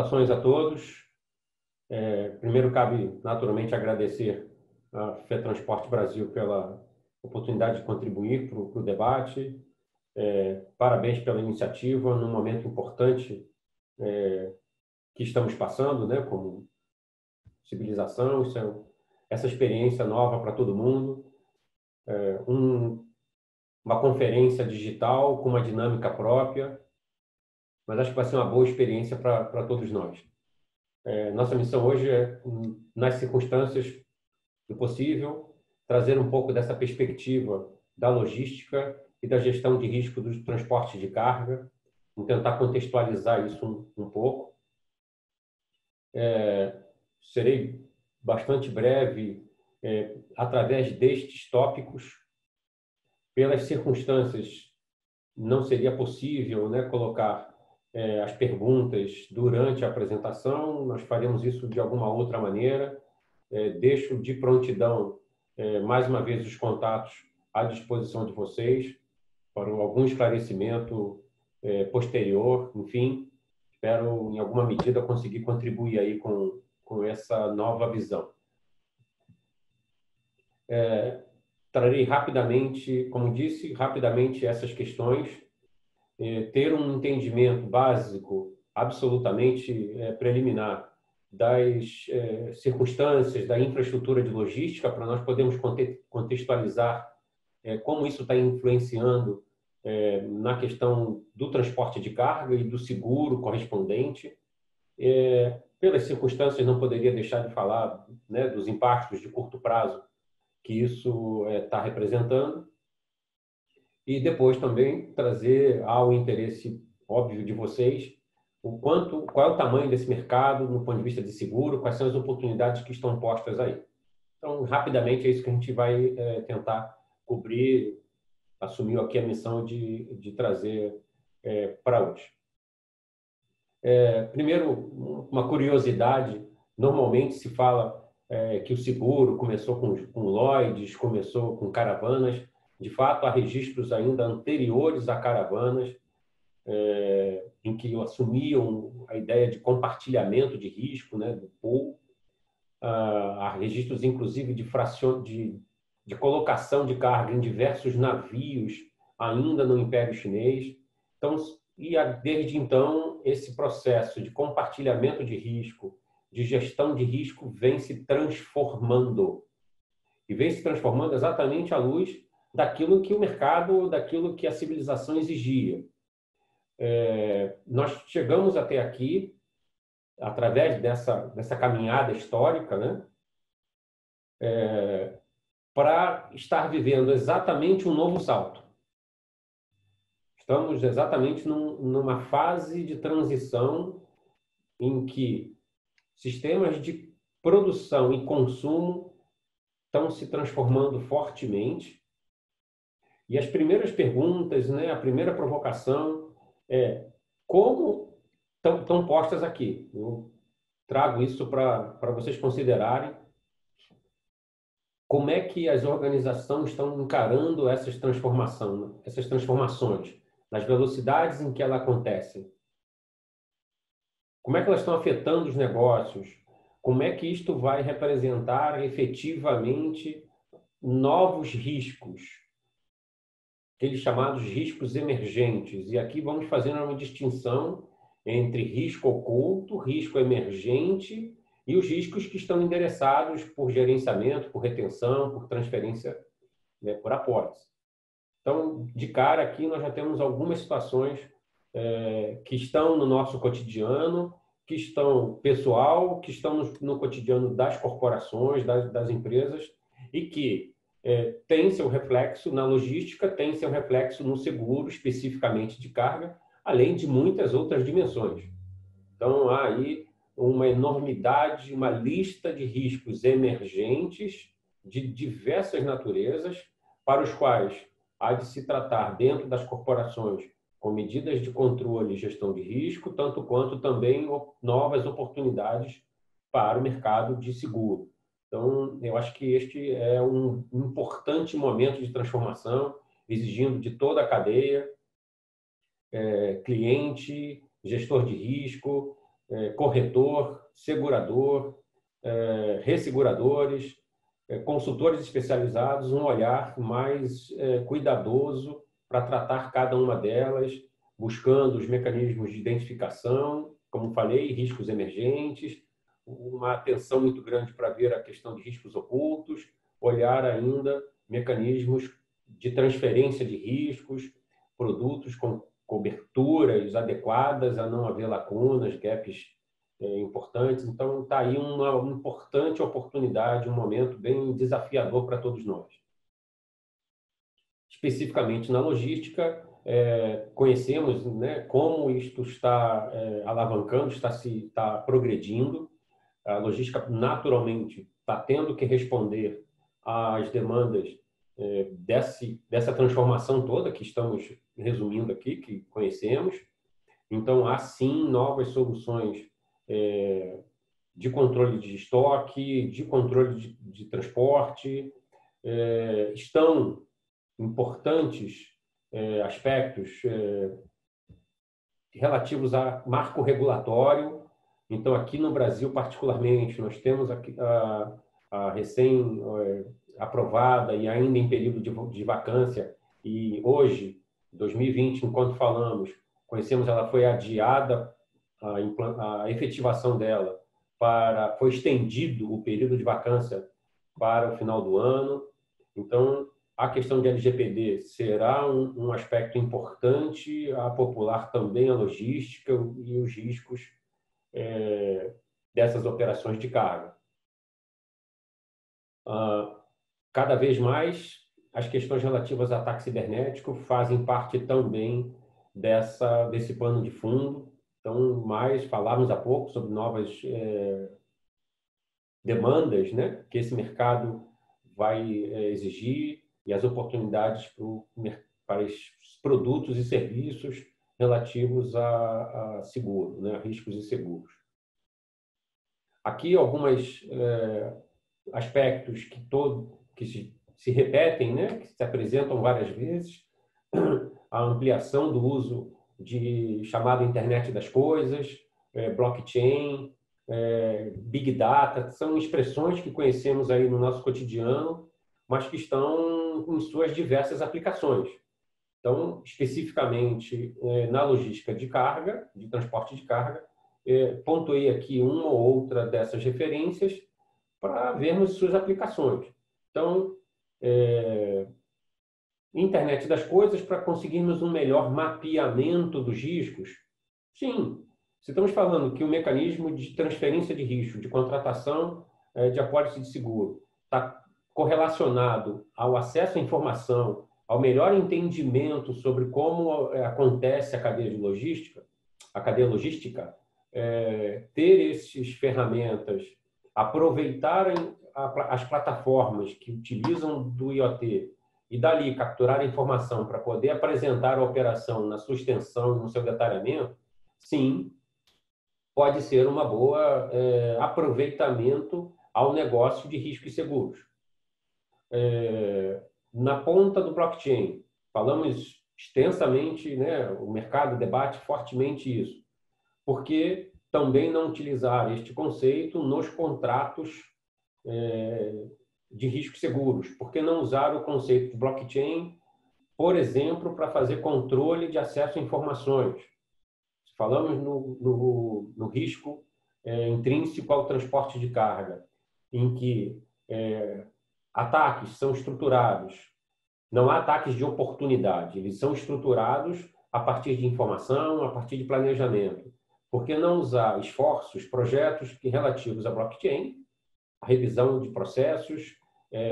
Saudações a todos. Primeiro, cabe naturalmente agradecer a FETransporte Brasil pela oportunidade de contribuir para o debate. Parabéns pela iniciativa, num momento importante que estamos passando, né, como civilização. Essa experiência nova para todo mundo. Uma conferência digital com uma dinâmica própria, mas acho que vai ser uma boa experiência para todos nós. Nossa missão hoje é, nas circunstâncias do possível, trazer um pouco dessa perspectiva da logística e da gestão de risco dos transportes de carga, vamos tentar contextualizar isso um pouco. Serei bastante breve através destes tópicos. Pelas circunstâncias, não seria possível, né, colocar as perguntas durante a apresentação, nós faremos isso de alguma outra maneira. Deixo de prontidão, mais uma vez, os contatos à disposição de vocês para algum esclarecimento posterior. Enfim, espero, em alguma medida, conseguir contribuir aí com essa nova visão. Trarei rapidamente, como disse, rapidamente essas questões, ter um entendimento básico, absolutamente preliminar, das circunstâncias da infraestrutura de logística, para nós podermos contextualizar como isso está influenciando na questão do transporte de carga e do seguro correspondente. Pelas circunstâncias, não poderia deixar de falar, né, dos impactos de curto prazo que isso está representando. E depois também trazer ao interesse óbvio de vocês qual é o tamanho desse mercado no ponto de vista de seguro, quais são as oportunidades que estão postas aí. Então, rapidamente, é isso que a gente vai tentar cobrir, assumiu aqui a missão de trazer para hoje. Primeiro, uma curiosidade: normalmente se fala que o seguro começou com Lloyds, começou com caravanas. De fato, há registros ainda anteriores a caravanas, em que assumiam a ideia de compartilhamento de risco, né, do pool. Há registros, inclusive, de colocação de carga em diversos navios, ainda no Império Chinês. Então, desde então, esse processo de compartilhamento de risco, de gestão de risco, vem se transformando. E vem se transformando exatamente à luz daquilo que o mercado, daquilo que a civilização exigia. Nós chegamos até aqui através dessa caminhada histórica, né, para estar vivendo exatamente um novo salto. Estamos exatamente numa fase de transição em que sistemas de produção e consumo estão se transformando fortemente. E as primeiras perguntas, né, a primeira provocação como estão postas aqui. Eu trago isso para vocês considerarem como é que as organizações estão encarando essas transformações, nas velocidades em que elas acontecem. Como é que elas estão afetando os negócios? Como é que isto vai representar efetivamente novos riscos, aqueles chamados riscos emergentes? E aqui vamos fazendo uma distinção entre risco oculto, risco emergente e os riscos que estão endereçados por gerenciamento, por retenção, por transferência, né, por apólice. Então, de cara aqui, nós já temos algumas situações que estão no nosso cotidiano, que estão pessoal, que estão no cotidiano das corporações, das empresas, e que tem seu reflexo na logística, tem seu reflexo no seguro, especificamente de carga, além de muitas outras dimensões. Então, há aí uma enormidade, uma lista de riscos emergentes de diversas naturezas, para os quais há de se tratar dentro das corporações com medidas de controle e gestão de risco, tanto quanto também novas oportunidades para o mercado de seguro. Então, eu acho que este é um importante momento de transformação, exigindo de toda a cadeia, cliente, gestor de risco, corretor, segurador, resseguradores, consultores especializados, um olhar mais cuidadoso para tratar cada uma delas, buscando os mecanismos de identificação, como falei, riscos emergentes, uma atenção muito grande para ver a questão de riscos ocultos, olhar ainda mecanismos de transferência de riscos, produtos com coberturas adequadas a não haver lacunas, gaps importantes. Então, está aí uma importante oportunidade, um momento bem desafiador para todos nós. Especificamente na logística, conhecemos, né, como isto está alavancando, está progredindo. A logística, naturalmente, está tendo que responder às demandas dessa transformação toda que estamos resumindo aqui, que conhecemos. Então, há sim novas soluções de controle de estoque, de controle de transporte. Estão importantes aspectos relativos a marco regulatório. Então, aqui no Brasil, particularmente, nós temos a recém aprovada e ainda em período de vacância, e hoje, 2020, enquanto falamos, conhecemos, ela foi adiada, a efetivação dela, foi estendido o período de vacância para o final do ano. Então, a questão de LGPD será um aspecto importante a popular também a logística e os riscos dessas operações de carga. Cada vez mais, as questões relativas a ataque cibernético fazem parte também desse pano de fundo. Então, falamos há pouco sobre novas demandas, né, que esse mercado vai exigir e as oportunidades para os produtos e serviços relativos a seguro, né, a riscos e seguros. Aqui alguns aspectos que se repetem, né, que se apresentam várias vezes: a ampliação do uso de chamada internet das coisas, blockchain, big data, são expressões que conhecemos aí no nosso cotidiano, mas que estão em suas diversas aplicações. Então, especificamente na logística de carga, de transporte de carga, pontuei aqui uma ou outra dessas referências para vermos suas aplicações. Então, internet das coisas para conseguirmos um melhor mapeamento dos riscos. Sim, se estamos falando que o mecanismo de transferência de risco, de contratação de apólice de seguro, está correlacionado ao acesso à informação, ao melhor entendimento sobre como acontece a cadeia logística, ter essas ferramentas, aproveitarem as plataformas que utilizam do IoT e dali capturar a informação para poder apresentar a operação na sua extensão e no seu detalhamento, sim, pode ser uma boa aproveitamento ao negócio de riscos e seguros. Na ponta do blockchain, falamos extensamente, né, o mercado debate fortemente isso. Por que também não utilizar este conceito nos contratos de riscos seguros? Por que não usar o conceito de blockchain, por exemplo, para fazer controle de acesso a informações? Falamos no risco intrínseco ao transporte de carga, em que ataques são estruturados. Não há ataques de oportunidade, eles são estruturados a partir de informação, a partir de planejamento. Por que não usar esforços, projetos relativos a blockchain, a revisão de processos,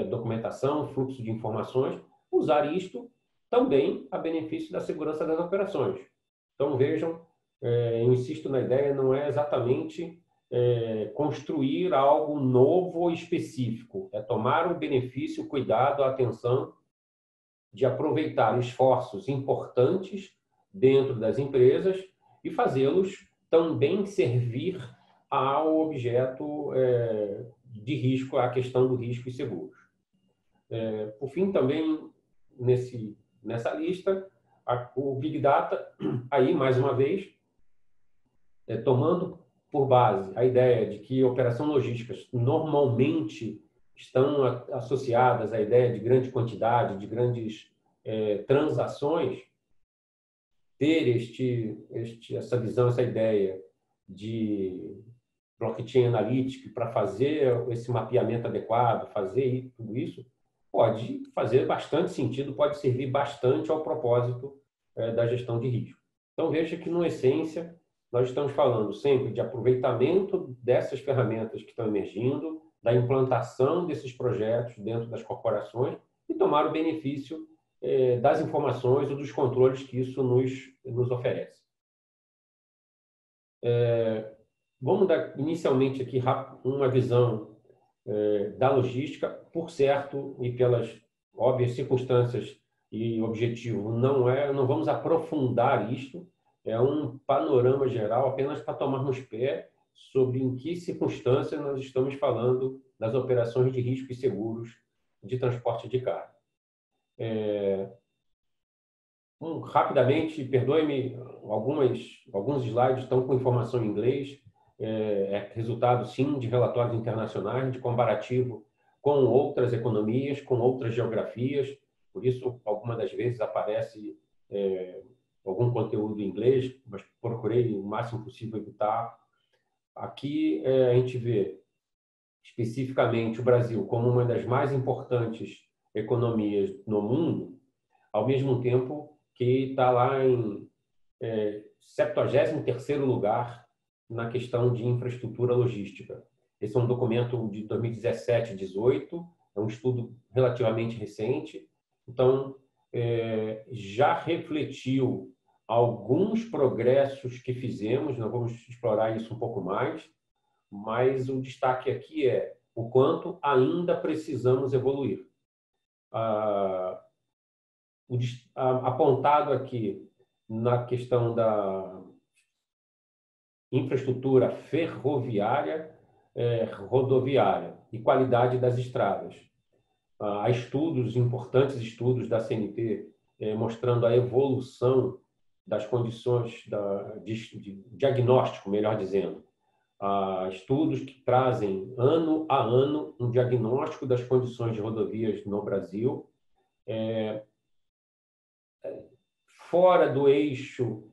documentação, fluxo de informações, usar isto também a benefício da segurança das operações. Então, vejam, eu insisto na ideia, não é exatamente construir algo novo ou específico, é tomar o benefício, o cuidado, a atenção de aproveitar esforços importantes dentro das empresas e fazê-los também servir ao objeto de risco, à questão do risco e seguros. Por fim, também nessa lista, o Big Data, aí mais uma vez, tomando por base a ideia de que operações logísticas normalmente estão associadas à ideia de grande quantidade, de grandes transações, ter essa visão, essa ideia de blockchain analytics para fazer esse mapeamento adequado, fazer tudo isso, pode fazer bastante sentido, pode servir bastante ao propósito da gestão de risco. Então, veja que, na essência, nós estamos falando sempre de aproveitamento dessas ferramentas que estão emergindo, da implantação desses projetos dentro das corporações e tomar o benefício das informações ou dos controles que isso nos oferece. Vamos dar inicialmente aqui uma visão da logística, por certo, e pelas óbvias circunstâncias e objetivo, não vamos aprofundar isto, é um panorama geral apenas para tomarmos pé sobre em que circunstâncias nós estamos falando das operações de risco e seguros de transporte de carga. Rapidamente, perdoe-me, alguns slides estão com informação em inglês, resultado, sim, de relatórios internacionais, de comparativo com outras economias, com outras geografias, por isso, algumas das vezes aparece algum conteúdo em inglês, mas procurei o máximo possível evitar. Aqui a gente vê especificamente o Brasil como uma das mais importantes economias no mundo, ao mesmo tempo que está lá em 73º lugar na questão de infraestrutura logística. Esse é um documento de 2017-18, é um estudo relativamente recente, então já refletiu alguns progressos que fizemos, nós vamos explorar isso um pouco mais, mas o destaque aqui é o quanto ainda precisamos evoluir. Apontado aqui na questão da infraestrutura ferroviária, rodoviária e qualidade das estradas. Há importantes estudos da CNT mostrando a evolução das condições de diagnóstico, melhor dizendo. Estudos que trazem ano a ano um diagnóstico das condições de rodovias no Brasil, fora do eixo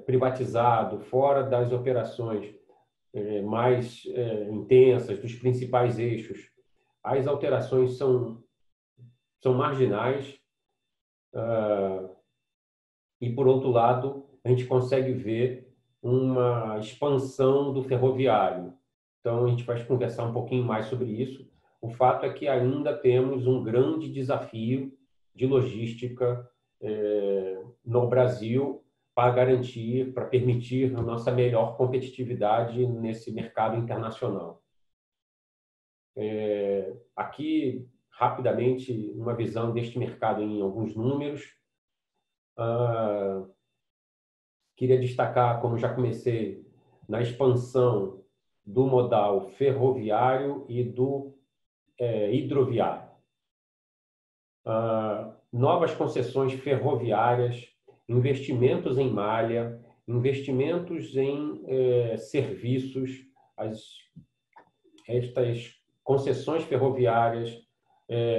privatizado, fora das operações mais intensas, dos principais eixos, as alterações são marginais e, por outro lado, a gente consegue ver uma expansão do ferroviário. Então, a gente vai conversar um pouquinho mais sobre isso. O fato é que ainda temos um grande desafio de logística no Brasil para garantir, para permitir a nossa melhor competitividade nesse mercado internacional. Aqui, rapidamente, uma visão deste mercado em alguns números. Queria destacar, como já comecei, na expansão do modal ferroviário e do hidroviário. Novas concessões ferroviárias, investimentos em malha, investimentos em serviços, estas concessões ferroviárias,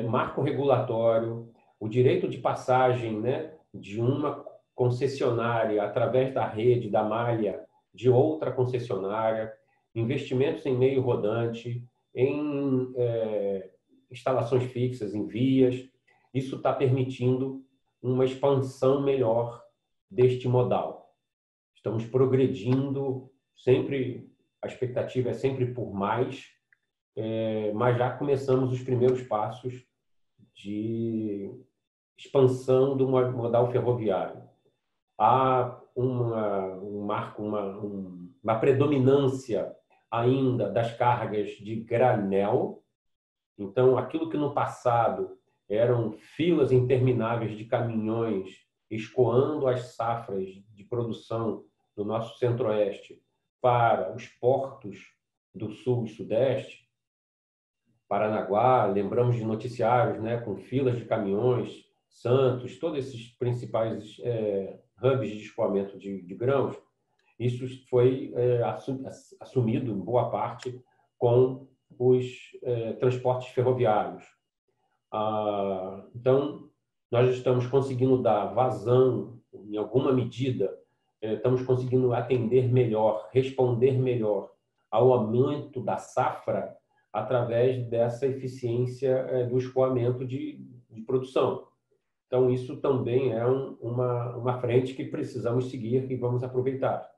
marco regulatório, o direito de passagem, né, de uma concessionária através da rede, da malha, de outra concessionária, investimentos em meio rodante, em instalações fixas, em vias. Isso está permitindo uma expansão melhor deste modal. Estamos progredindo, sempre, a expectativa é sempre por mais, mas já começamos os primeiros passos de expansão do modal ferroviário. Há uma predominância ainda das cargas de granel. Então, aquilo que no passado eram filas intermináveis de caminhões escoando as safras de produção do nosso centro-oeste para os portos do sul e sudeste, Paranaguá, lembramos de noticiários, né, com filas de caminhões, Santos, todos esses principais hubs de escoamento de grãos, Isso foi assumido, em boa parte, com os transportes ferroviários. Então, nós estamos conseguindo dar vazão, em alguma medida, estamos conseguindo atender melhor, responder melhor ao aumento da safra através dessa eficiência do escoamento de produção. Então, isso também é uma frente que precisamos seguir e vamos aproveitar.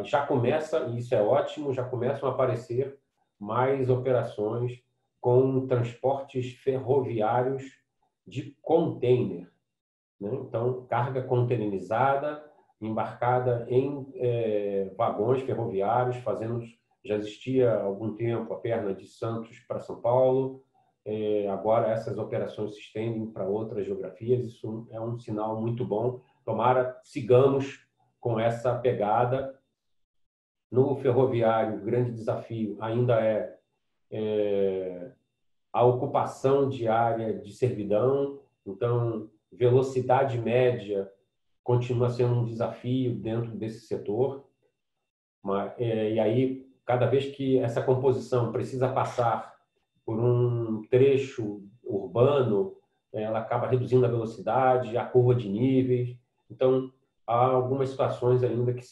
Já começa, e isso é ótimo, já começam a aparecer mais operações com transportes ferroviários de container, né? Então, carga containerizada, embarcada em vagões ferroviários, já existia há algum tempo a perna de Santos para São Paulo, agora essas operações se estendem para outras geografias, isso é um sinal muito bom. Tomara, sigamos com essa pegada. No ferroviário, o grande desafio ainda é a ocupação diária de servidão. Então, velocidade média continua sendo um desafio dentro desse setor. E aí, cada vez que essa composição precisa passar por um trecho urbano, ela acaba reduzindo a velocidade, a curva de níveis. Então, há algumas situações ainda que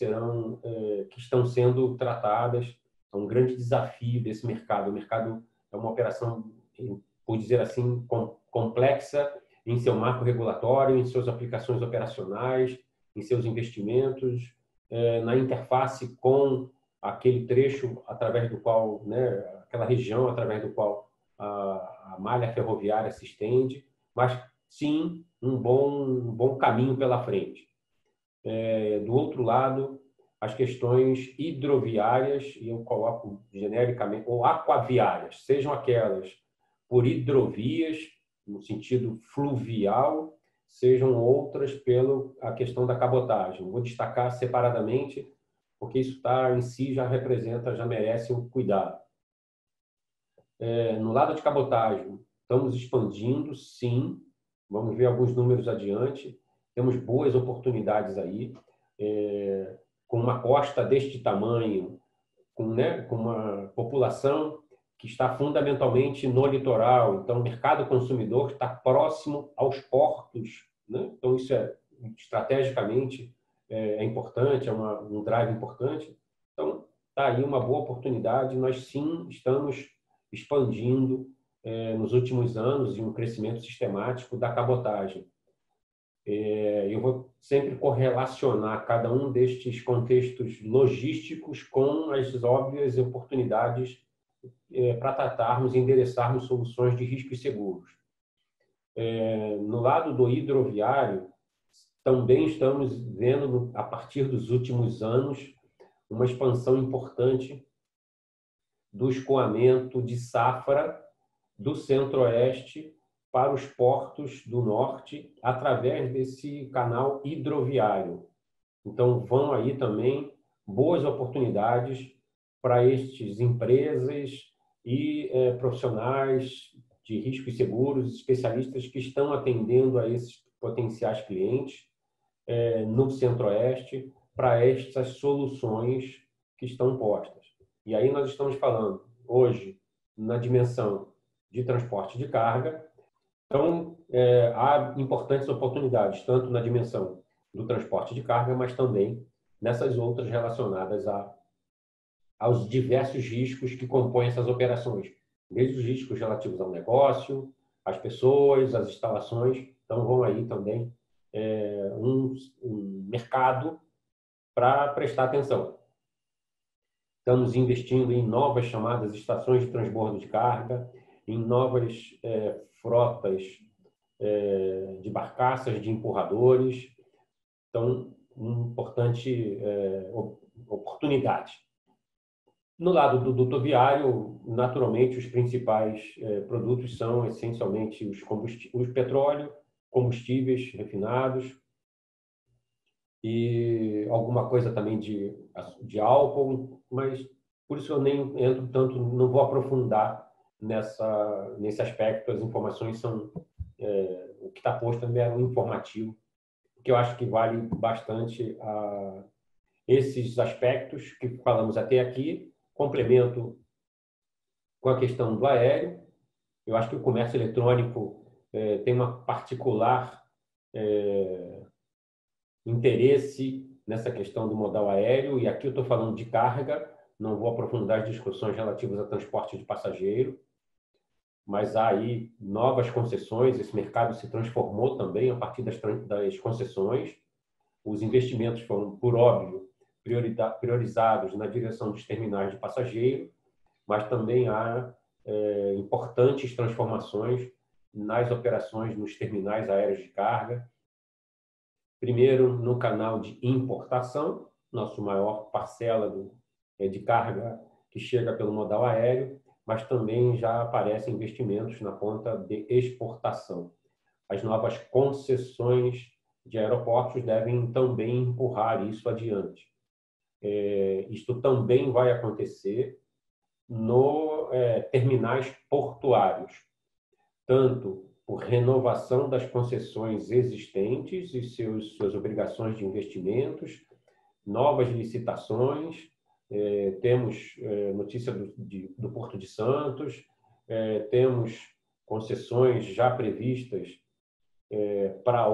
estão sendo tratadas. É um grande desafio desse mercado. O mercado é uma operação, por dizer assim, complexa em seu marco regulatório, em suas aplicações operacionais, em seus investimentos, na interface com aquele trecho através do qual, né, aquela região através do qual a malha ferroviária se estende, mas sim um bom caminho pela frente. Do outro lado, as questões hidroviárias, e eu coloco genericamente, ou aquaviárias, sejam aquelas por hidrovias, no sentido fluvial, sejam outras pela questão da cabotagem. Vou destacar separadamente, porque isso em si já merece um cuidado. No lado de cabotagem, estamos expandindo, sim, vamos ver alguns números adiante, temos boas oportunidades aí, com uma costa deste tamanho, com uma população que está fundamentalmente no litoral, então o mercado consumidor está próximo aos portos, né? Então isso estrategicamente importante, um drive importante. Então está aí uma boa oportunidade, nós sim estamos expandindo nos últimos anos e um crescimento sistemático da cabotagem. Eu vou sempre correlacionar cada um destes contextos logísticos com as óbvias oportunidades para tratarmos e endereçarmos soluções de riscos seguros. No lado do hidroviário, também estamos vendo, a partir dos últimos anos, uma expansão importante do escoamento de safra do centro-oeste para os portos do norte através desse canal hidroviário. Então, vão aí também boas oportunidades para estes empresas e profissionais de riscos seguros, especialistas que estão atendendo a esses potenciais clientes no centro-oeste para estas soluções que estão postas. E aí nós estamos falando hoje na dimensão de transporte de carga. Então, há importantes oportunidades, tanto na dimensão do transporte de carga, mas também nessas outras relacionadas aos diversos riscos que compõem essas operações, desde os riscos relativos ao negócio, às pessoas, às instalações. Então, vão aí também um mercado para prestar atenção. Estamos investindo em novas chamadas estações de transbordo de carga, em novas frotas de barcaças, de empurradores. Então, uma importante oportunidade. No lado do rodoviário, naturalmente, os principais produtos são essencialmente os petróleo, combustíveis refinados e alguma coisa também de álcool, mas por isso eu nem entro tanto, não vou aprofundar nesse aspecto. As informações são o que está posto também é um informativo, que eu acho que vale bastante esses aspectos que falamos até aqui, complemento com a questão do aéreo. Eu acho que o comércio eletrônico tem uma particular interesse nessa questão do modal aéreo, e aqui eu estou falando de carga, não vou aprofundar as discussões relativas a transporte de passageiro, mas há aí novas concessões, esse mercado se transformou também a partir das concessões, os investimentos foram, por óbvio, priorizados na direção dos terminais de passageiro, mas também há importantes transformações nas operações nos terminais aéreos de carga. Primeiro, no canal de importação, nossa maior parcela de carga que chega pelo modal aéreo, mas também já aparecem investimentos na ponta de exportação. As novas concessões de aeroportos devem também empurrar isso adiante. Isto também vai acontecer no terminais portuários, tanto por renovação das concessões existentes e suas obrigações de investimentos, novas licitações. Temos notícia do Porto de Santos, temos concessões já previstas para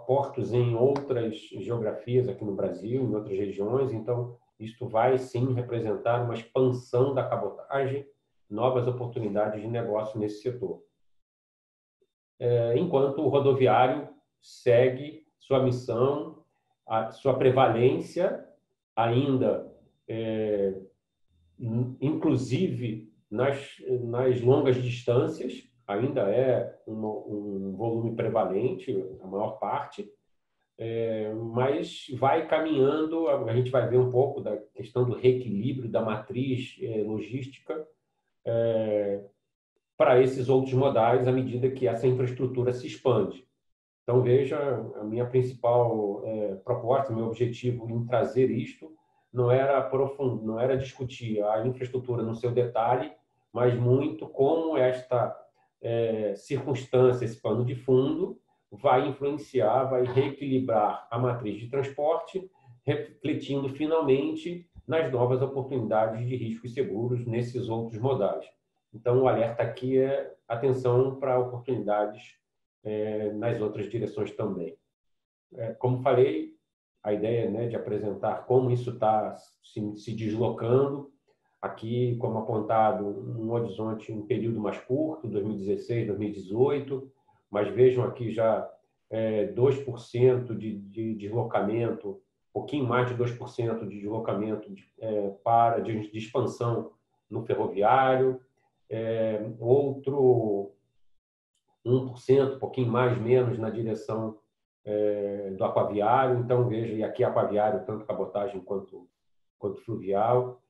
portos em outras geografias aqui no Brasil, em outras regiões. Então, isto vai sim representar uma expansão da cabotagem, novas oportunidades de negócio nesse setor. Enquanto o rodoviário segue sua missão, a sua prevalência ainda, inclusive nas longas distâncias, ainda é um volume prevalente, a maior parte, mas vai caminhando, a gente vai ver um pouco da questão do reequilíbrio da matriz logística para esses outros modais à medida que essa infraestrutura se expande. Então, veja, a minha principal proposta, meu objetivo em trazer isto não era discutir a infraestrutura no seu detalhe, mas muito como esta circunstância, esse pano de fundo, vai influenciar, vai reequilibrar a matriz de transporte, refletindo finalmente nas novas oportunidades de riscos seguros nesses outros modais. Então, o alerta aqui é atenção para oportunidades nas outras direções também. Como falei, a ideia, né, de apresentar como isso está se deslocando, aqui, como apontado, um horizonte, um período mais curto, 2016, 2018, mas vejam aqui já 2% de deslocamento, um pouquinho mais de 2% de deslocamento de expansão no ferroviário, outro 1%, um pouquinho mais, menos, na direção do aquaviário. Então, veja, e aqui aquaviário, tanto cabotagem quanto fluvial.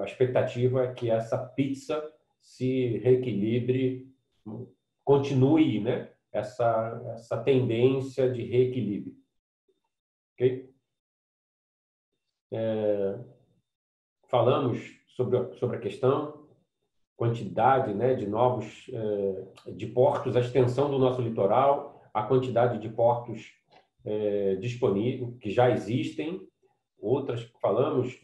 A expectativa é que essa pizza se reequilibre, continue, né, essa tendência de reequilíbrio. Ok? Falamos sobre a questão, quantidade, né, de novos de portos, a extensão do nosso litoral, a quantidade de portos disponíveis, que já existem, outras que falamos,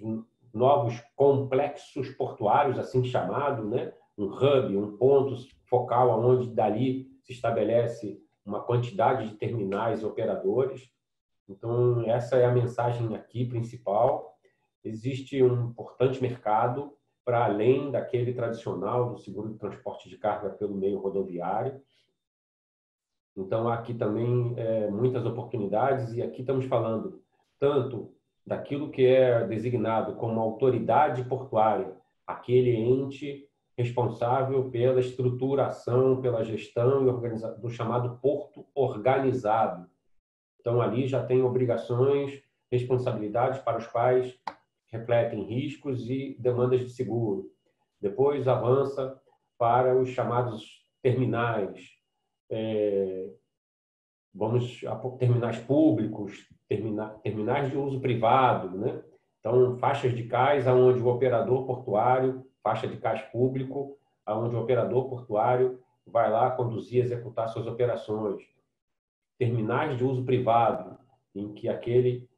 novos complexos portuários, assim chamado, né, um hub, um ponto focal onde dali se estabelece uma quantidade de terminais operadores. Então, essa é a mensagem aqui principal. Existe um importante mercado para além daquele tradicional do seguro de transporte de carga pelo meio rodoviário. Então, aqui também muitas oportunidades, e aqui estamos falando tanto daquilo que é designado como autoridade portuária, aquele ente responsável pela estruturação, pela gestão e do chamado porto organizado. Então, ali já tem obrigações, responsabilidades para os quais refletem riscos e demandas de seguro. Depois avança para os chamados terminais, terminais públicos, terminais de uso privado, né? Então, faixas de cais onde o operador portuário, faixa de cais público, onde o operador portuário vai lá conduzir, executar suas operações. Terminais de uso privado, em que aquele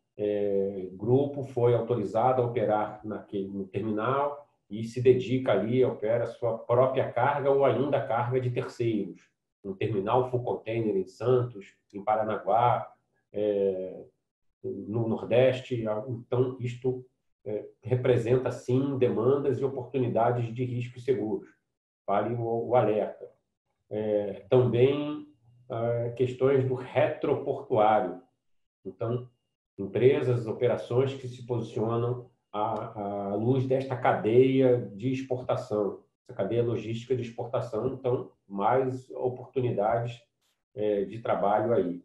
grupo foi autorizado a operar no terminal e se dedica ali, opera a sua própria carga ou ainda carga de terceiros. Um terminal full container em Santos, em Paranaguá, no Nordeste. Então, isto representa, sim, demandas e oportunidades de riscos seguros. Vale o alerta. Também questões do retroportuário. Então, empresas, operações que se posicionam à luz desta cadeia de exportação, essa cadeia logística de exportação. Então, mais oportunidades de trabalho aí.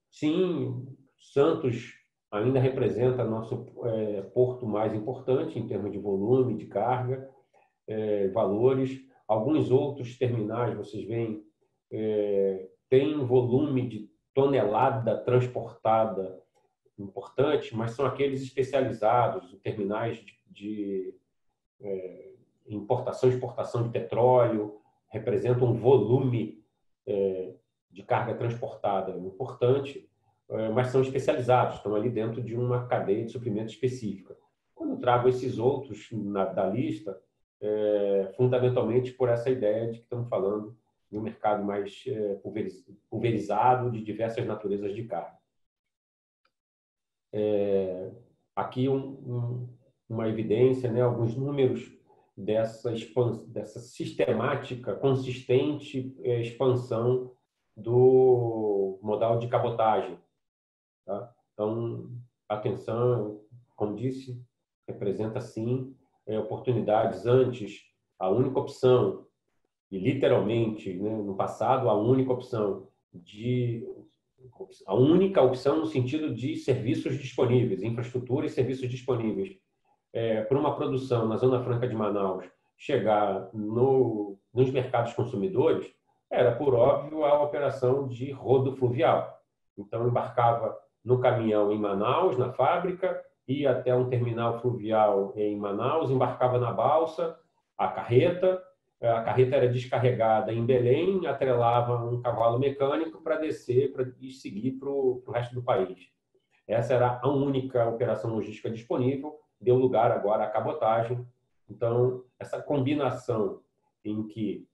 Sim, Santos ainda representa nosso porto mais importante em termos de volume, de carga, valores. Alguns outros terminais, vocês veem, têm volume de tonelada transportada importante, mas são aqueles especializados, terminais de importação e exportação de petróleo, representam um volume de carga transportada importante, mas são especializados, estão ali dentro de uma cadeia de suprimento específica. Quando eu trago esses outros da lista, fundamentalmente por essa ideia de que estamos falando de um mercado mais pulverizado de diversas naturezas de carga. Aqui uma evidência, né, alguns números dessa sistemática, consistente expansão do modal de cabotagem. Tá? Então, atenção, como disse, representa, sim, oportunidades. Antes, a única opção, e literalmente, né, no passado, a única opção no sentido de serviços disponíveis, infraestrutura e serviços disponíveis, para uma produção na Zona Franca de Manaus chegar nos mercados consumidores, era, por óbvio, a operação de rodo fluvial. Então, embarcava no caminhão em Manaus, na fábrica, ia até um terminal fluvial em Manaus, embarcava na balsa, a carreta era descarregada em Belém, atrelava um cavalo mecânico para descer e seguir para o resto do país. Essa era a única operação logística disponível, deu lugar agora à cabotagem. Então, essa combinação em que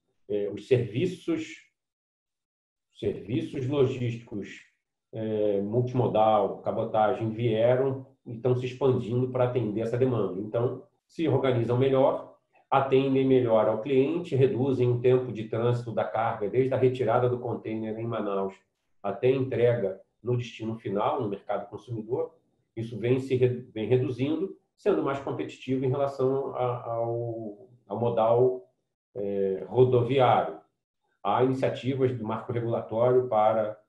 os serviços logísticos, multimodal, cabotagem, vieram e estão se expandindo para atender essa demanda. Então, se organizam melhor, atendem melhor ao cliente, reduzem o tempo de trânsito da carga, desde a retirada do container em Manaus até a entrega no destino final, no mercado consumidor. Isso vem reduzindo, sendo mais competitivo em relação ao modal rodoviário. Há iniciativas do marco regulatório para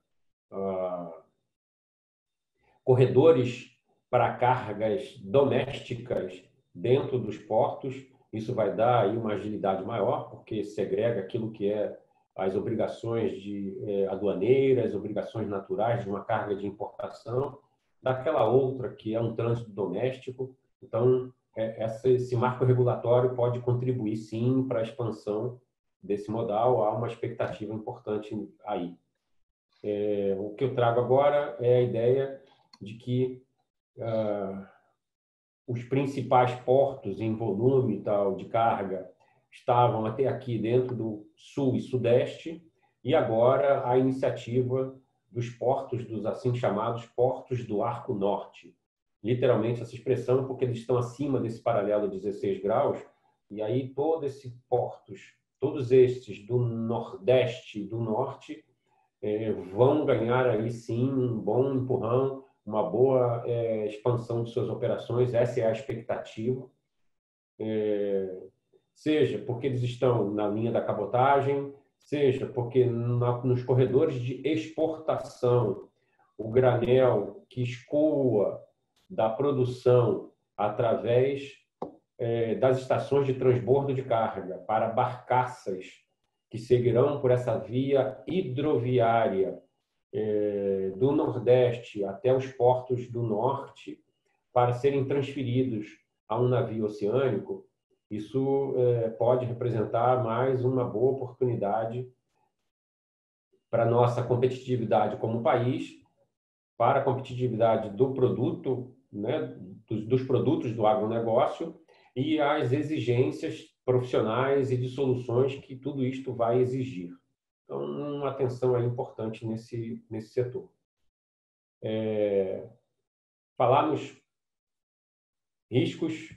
corredores para cargas domésticas dentro dos portos. Isso vai dar aí uma agilidade maior, porque segrega aquilo que é as obrigações aduaneiras, obrigações naturais de uma carga de importação, daquela outra que é um trânsito doméstico. Então, esse marco regulatório pode contribuir, sim, para a expansão desse modal. Há uma expectativa importante aí. O que eu trago agora é a ideia de que os principais portos em volume tal de carga estavam até aqui dentro do sul e sudeste, e agora a iniciativa dos portos, dos assim chamados portos do Arco Norte. Literalmente essa expressão, porque eles estão acima desse paralelo de 16 graus, e aí todos esses do Nordeste e do Norte vão ganhar aí sim um bom empurrão, uma boa expansão de suas operações. Essa é a expectativa. Seja porque eles estão na linha da cabotagem, seja porque nos corredores de exportação, o granel que escoa da produção através das estações de transbordo de carga para barcaças que seguirão por essa via hidroviária do Nordeste até os portos do Norte para serem transferidos a um navio oceânico. Isso pode representar mais uma boa oportunidade para a nossa competitividade como país para a competitividade do produto, né, dos produtos do agronegócio e as exigências profissionais e de soluções que tudo isto vai exigir. Então, uma atenção aí importante nesse setor. Falar nos riscos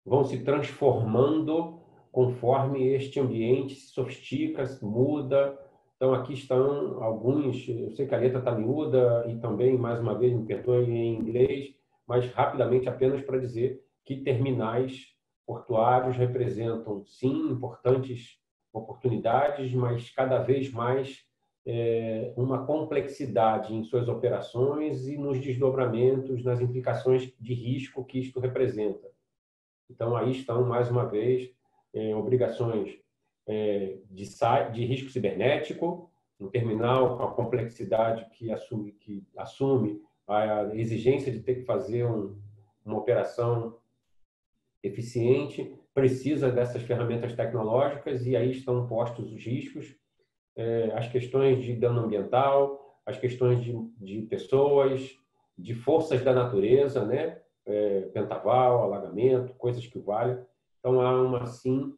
vão se transformando conforme este ambiente se sofistica, se muda. Então, aqui estão alguns, eu sei que a letra está miúda e também, mais uma vez, me perdoe em inglês, mas rapidamente apenas para dizer que terminais portuários representam, sim, importantes oportunidades, mas cada vez mais uma complexidade em suas operações e nos desdobramentos, nas implicações de risco que isto representa. Então, aí estão, mais uma vez, obrigações de risco cibernético, um terminal com a complexidade que assume a exigência de ter que fazer uma operação eficiente, precisa dessas ferramentas tecnológicas e aí estão postos os riscos, as questões de dano ambiental, as questões de pessoas, de forças da natureza, né? Ventaval, alagamento, coisas que valem. Então, há, sim,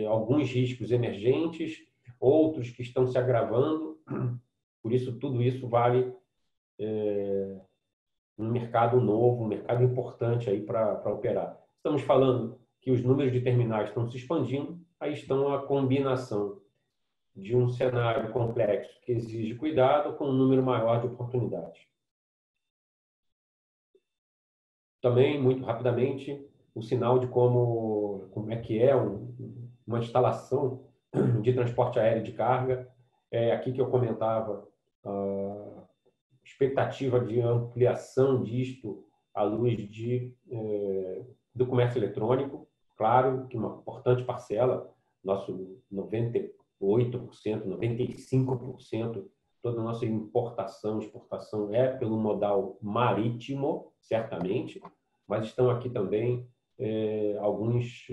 alguns riscos emergentes, outros que estão se agravando. Por isso, tudo isso vale um mercado novo, um mercado importante aí para operar. Estamos falando que os números de terminais estão se expandindo, aí estão a combinação de um cenário complexo que exige cuidado com um número maior de oportunidades. Também, muito rapidamente, o sinal de como é que é uma instalação de transporte aéreo de carga. É aqui que eu comentava a expectativa de ampliação disto à luz do comércio eletrônico. Claro que uma importante parcela, nosso 98%, 95%, toda a nossa importação, exportação é pelo modal marítimo, certamente, mas estão aqui também alguns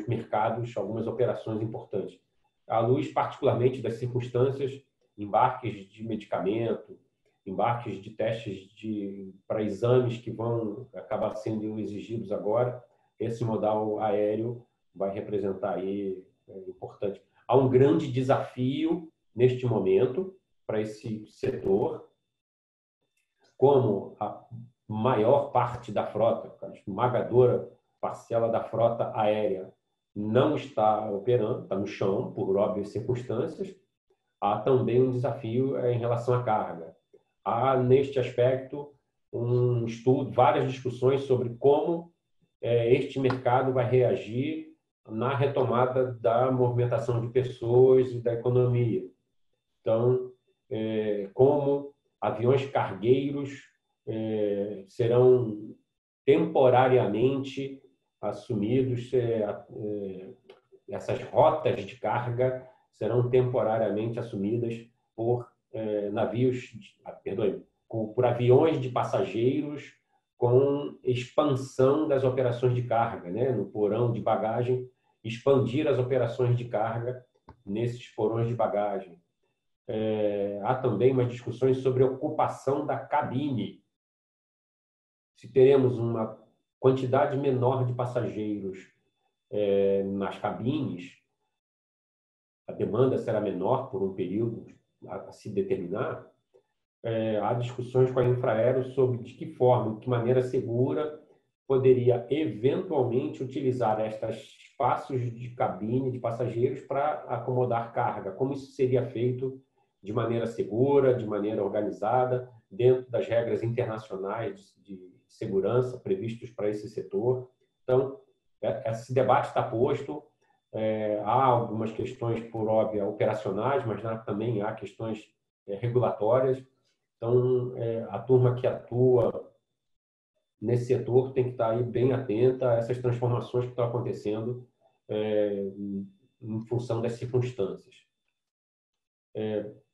mercados, algumas operações importantes. À luz, particularmente, das circunstâncias, embarques de medicamento, embarques de testes para exames que vão acabar sendo exigidos agora, esse modal aéreo vai representar aí importante. Há um grande desafio neste momento para esse setor, como a maior parte da frota, a esmagadora parcela da frota aérea não está operando, está no chão, por óbvias circunstâncias, há também um desafio em relação à carga. Há, neste aspecto, um estudo, várias discussões sobre como este mercado vai reagir na retomada da movimentação de pessoas e da economia. Então, como aviões cargueiros serão temporariamente assumidos, essas rotas de carga serão temporariamente assumidas por por aviões de passageiros com expansão das operações de carga, né? No porão de bagagem, expandir as operações de carga nesses porões de bagagem. Há também umas discussões sobre a ocupação da cabine. Se teremos uma quantidade menor de passageiros nas cabines, a demanda será menor por um período a se determinar. Há discussões com a Infraero sobre de que forma, de que maneira segura poderia eventualmente utilizar estes espaços de cabine de passageiros para acomodar carga. Como isso seria feito de maneira segura, de maneira organizada, dentro das regras internacionais de segurança previstos para esse setor. Então, esse debate está posto. Há algumas questões, por óbvio, operacionais, mas também há questões regulatórias. Então, a turma que atua nesse setor tem que estar aí bem atenta a essas transformações que estão acontecendo em função das circunstâncias.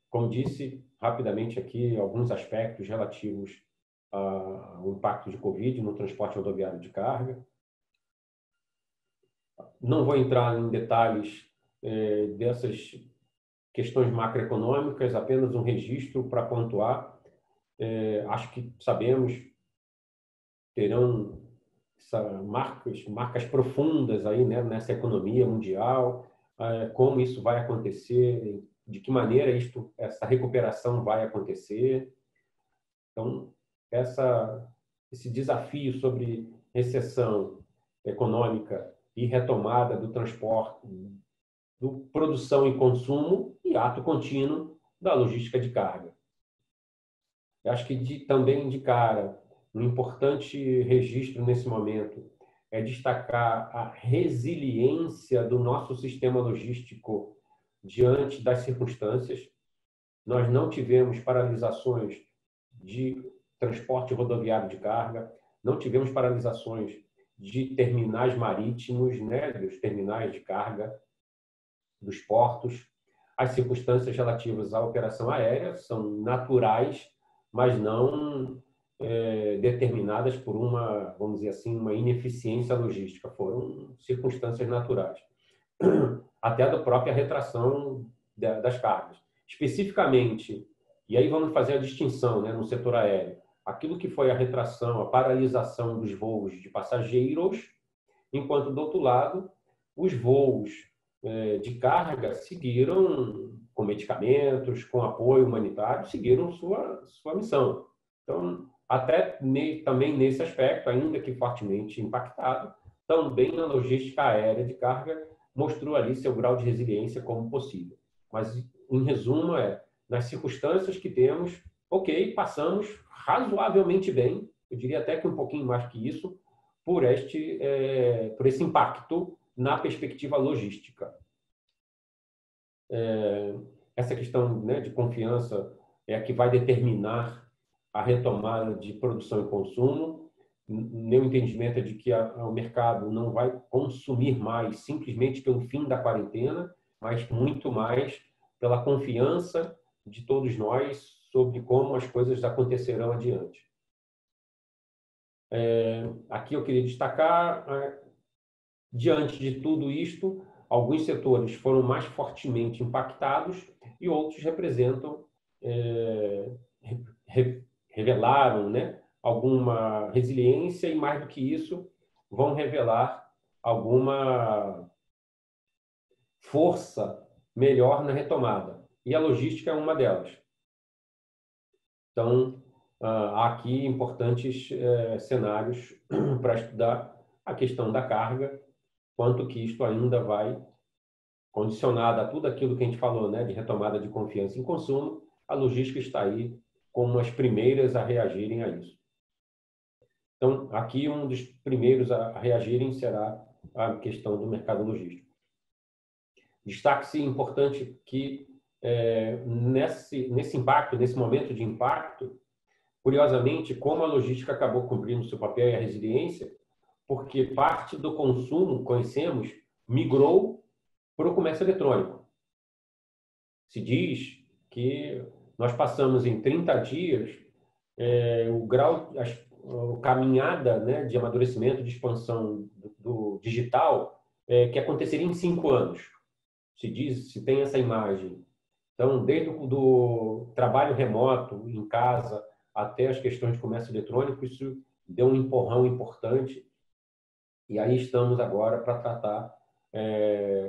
Como disse rapidamente aqui, alguns aspectos relativos ao impacto de Covid no transporte rodoviário de carga. Não vou entrar em detalhes dessas questões macroeconômicas, apenas um registro para pontuar acho que sabemos, terão marcas profundas aí, né, nessa economia mundial, como isso vai acontecer, de que maneira essa recuperação vai acontecer. Então, esse desafio sobre recessão econômica e retomada do transporte, do produção e consumo e ato contínuo da logística de carga. Eu acho que também de cara, um importante registro nesse momento é destacar a resiliência do nosso sistema logístico diante das circunstâncias. Nós não tivemos paralisações de transporte rodoviário de carga, não tivemos paralisações de terminais marítimos, né, dos terminais de carga, dos portos. As circunstâncias relativas à operação aérea são naturais, mas não determinadas por vamos dizer assim, uma ineficiência logística. Foram circunstâncias naturais. Até da própria retração das cargas. Especificamente, e aí vamos fazer a distinção, né, no setor aéreo, aquilo que foi a retração, a paralisação dos voos de passageiros, enquanto, do outro lado, os voos de carga seguiram com medicamentos, com apoio humanitário, seguiram sua missão. Então, também nesse aspecto, ainda que fortemente impactado, também a logística aérea de carga mostrou ali seu grau de resiliência como possível. Mas, em resumo, nas circunstâncias que temos, ok, passamos razoavelmente bem, eu diria até que um pouquinho mais que isso, por esse impacto na perspectiva logística. Essa questão, né, de confiança é a que vai determinar a retomada de produção e consumo. Meu entendimento é de que o mercado não vai consumir mais simplesmente pelo fim da quarentena, mas muito mais pela confiança de todos nós sobre como as coisas acontecerão adiante. Aqui eu queria destacar, diante de tudo isto, alguns setores foram mais fortemente impactados e outros revelaram, né, alguma resiliência e, mais do que isso, vão revelar alguma força melhor na retomada. E a logística é uma delas. Então, há aqui importantes cenários para estudar a questão da carga, quanto que isto ainda vai, condicionado a tudo aquilo que a gente falou, né, de retomada de confiança em consumo, a logística está aí como as primeiras a reagirem a isso. Então, aqui um dos primeiros a reagirem será a questão do mercado logístico. Destaque-se importante que nesse impacto, nesse momento de impacto, curiosamente, como a logística acabou cumprindo seu papel e a resiliência, porque parte do consumo, conhecemos, migrou para o comércio eletrônico. Se diz que nós passamos em 30 dias a caminhada, né, de amadurecimento, de expansão do digital, que aconteceria em 5 anos. Se tem essa imagem. Então, desde do trabalho remoto, em casa, até as questões de comércio eletrônico, isso deu um empurrão importante. E aí estamos agora para tratar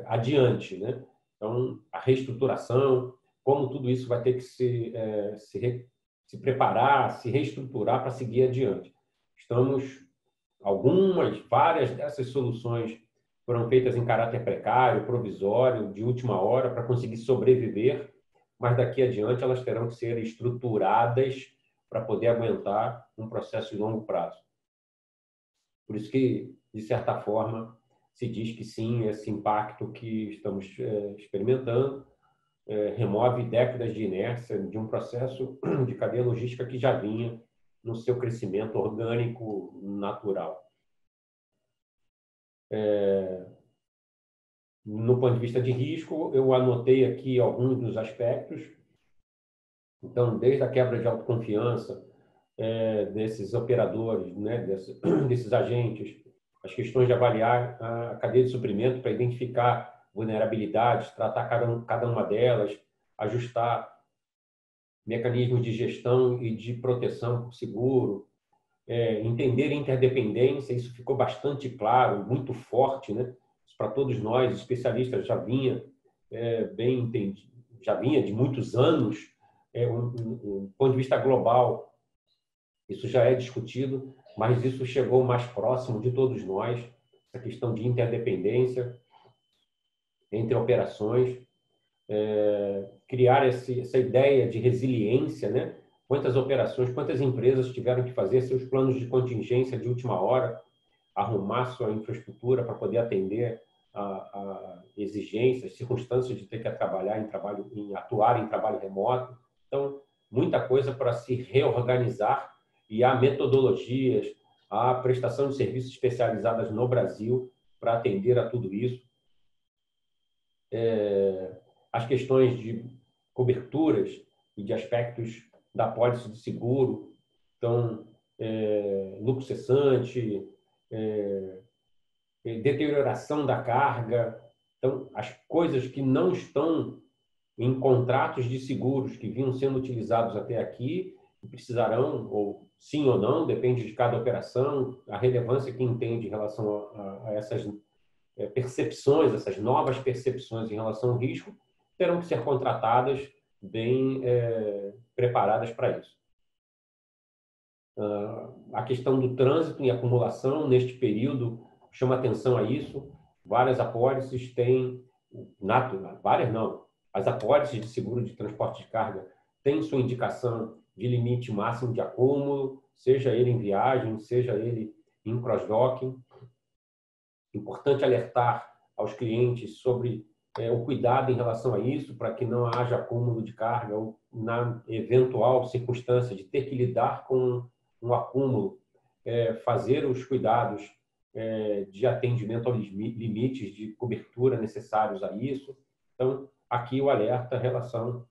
adiante, né? Então, a reestruturação, como tudo isso vai ter que se preparar, se reestruturar para seguir adiante. Várias dessas soluções foram feitas em caráter precário, provisório, de última hora, para conseguir sobreviver, mas daqui adiante elas terão que ser estruturadas para poder aguentar um processo de longo prazo. Por isso que, de certa forma, se diz que sim, esse impacto que estamos experimentando remove décadas de inércia de um processo de cadeia logística que já vinha no seu crescimento orgânico natural. No ponto de vista de risco, eu anotei aqui alguns dos aspectos. Então, desde a quebra de autoconfiança desses operadores, né, desses agentes, as questões de avaliar a cadeia de suprimento para identificar vulnerabilidades, tratar cada uma delas, ajustar mecanismos de gestão e de proteção por seguro, entender interdependência, isso ficou bastante claro, muito forte, né? Para todos nós, especialistas, já vinha bem entendido, já vinha de muitos anos, um ponto de vista global, isso já é discutido, mas isso chegou mais próximo de todos nós, essa questão de interdependência entre operações, criar essa ideia de resiliência, né? Quantas operações, quantas empresas tiveram que fazer seus planos de contingência de última hora, arrumar sua infraestrutura para poder atender a exigências, circunstâncias de ter que atuar em trabalho remoto. Então, muita coisa para se reorganizar, e há metodologias, há prestação de serviços especializadas no Brasil para atender a tudo isso. As questões de coberturas e de aspectos da apólice de seguro, então, lucro cessante, deterioração da carga. Então, as coisas que não estão em contratos de seguros que vinham sendo utilizados até aqui precisarão, ou sim ou não, depende de cada operação, a relevância que entende em relação a essas percepções, essas novas percepções em relação ao risco, terão que ser contratadas bem preparadas para isso. A questão do trânsito em acumulação neste período chama atenção a isso. Várias apólices têm, várias não, as apólices de seguro de transporte de carga têm sua indicação de limite máximo de acúmulo, seja ele em viagem, seja ele em cross-docking. Importante alertar aos clientes sobre o cuidado em relação a isso, para que não haja acúmulo de carga ou, na eventual circunstância de ter que lidar com um acúmulo, fazer os cuidados de atendimento aos limites de cobertura necessários a isso. Então, aqui o alerta em relação